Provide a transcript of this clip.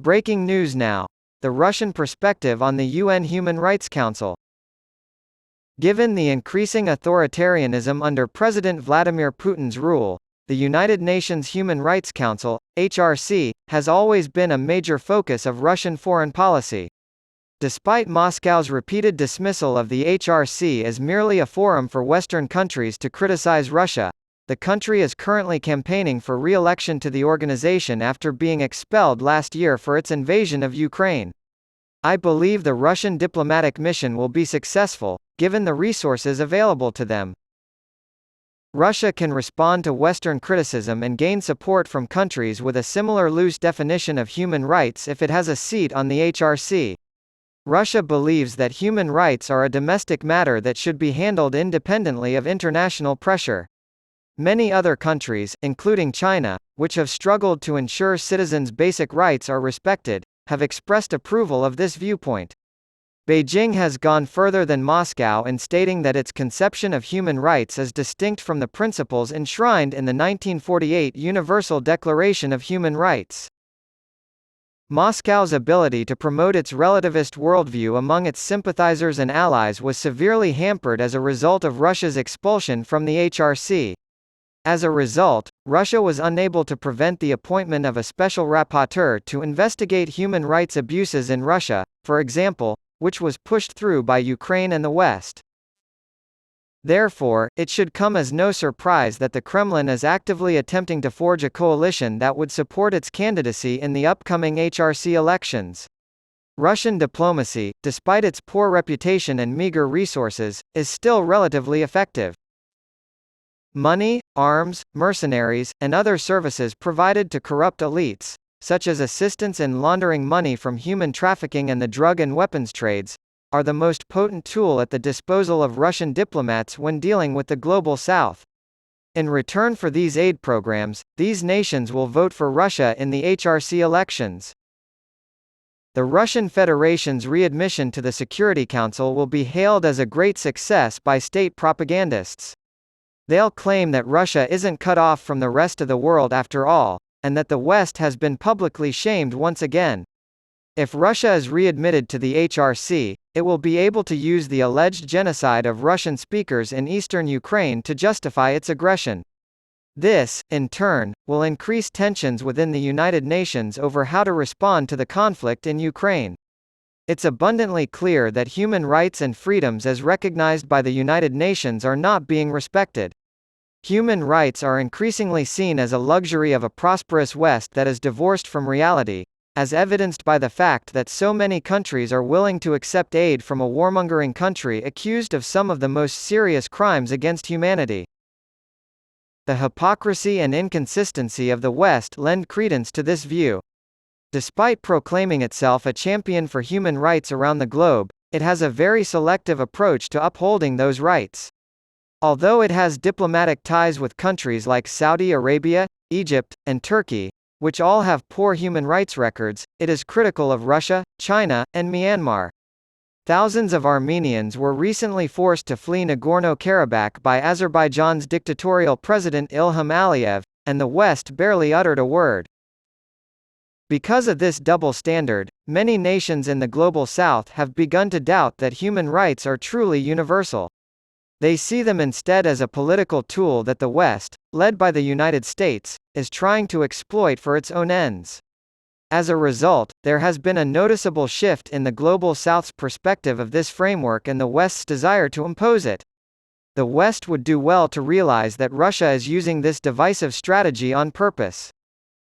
Breaking news now. The Russian perspective on the UN Human Rights Council. Given the increasing authoritarianism under President Vladimir Putin's rule, the United Nations Human Rights Council, HRC, has always been a major focus of Russian foreign policy. Despite Moscow's repeated dismissal of the HRC as merely a forum for Western countries to criticize Russia, the country is currently campaigning for re-election to the organization after being expelled last year for its invasion of Ukraine. I believe the Russian diplomatic mission will be successful, given the resources available to them. Russia can respond to Western criticism and gain support from countries with a similar loose definition of human rights if it has a seat on the HRC. Russia believes that human rights are a domestic matter that should be handled independently of international pressure. Many other countries, including China, which have struggled to ensure citizens' basic rights are respected, have expressed approval of this viewpoint. Beijing has gone further than Moscow in stating that its conception of human rights is distinct from the principles enshrined in the 1948 Universal Declaration of Human Rights. Moscow's ability to promote its relativist worldview among its sympathizers and allies was severely hampered as a result of Russia's expulsion from the HRC. As a result, Russia was unable to prevent the appointment of a special rapporteur to investigate human rights abuses in Russia, for example, which was pushed through by Ukraine and the West. Therefore, it should come as no surprise that the Kremlin is actively attempting to forge a coalition that would support its candidacy in the upcoming HRC elections. Russian diplomacy, despite its poor reputation and meager resources, is still relatively effective. Money, arms, mercenaries, and other services provided to corrupt elites, such as assistance in laundering money from human trafficking and the drug and weapons trades, are the most potent tool at the disposal of Russian diplomats when dealing with the Global South. In return for these aid programs, these nations will vote for Russia in the HRC elections. The Russian Federation's readmission to the Security Council will be hailed as a great success by state propagandists. They'll claim that Russia isn't cut off from the rest of the world after all, and that the West has been publicly shamed once again. If Russia is readmitted to the HRC, it will be able to use the alleged genocide of Russian speakers in eastern Ukraine to justify its aggression. This, in turn, will increase tensions within the United Nations over how to respond to the conflict in Ukraine. It's abundantly clear that human rights and freedoms as recognized by the United Nations are not being respected. Human rights are increasingly seen as a luxury of a prosperous West that is divorced from reality, as evidenced by the fact that so many countries are willing to accept aid from a warmongering country accused of some of the most serious crimes against humanity. The hypocrisy and inconsistency of the West lend credence to this view. Despite proclaiming itself a champion for human rights around the globe, it has a very selective approach to upholding those rights. Although it has diplomatic ties with countries like Saudi Arabia, Egypt, and Turkey, which all have poor human rights records, it is critical of Russia, China, and Myanmar. Thousands of Armenians were recently forced to flee Nagorno-Karabakh by Azerbaijan's dictatorial president Ilham Aliyev, and the West barely uttered a word. Because of this double standard, many nations in the Global South have begun to doubt that human rights are truly universal. They see them instead as a political tool that the West, led by the United States, is trying to exploit for its own ends. As a result, there has been a noticeable shift in the Global South's perspective of this framework and the West's desire to impose it. The West would do well to realize that Russia is using this divisive strategy on purpose.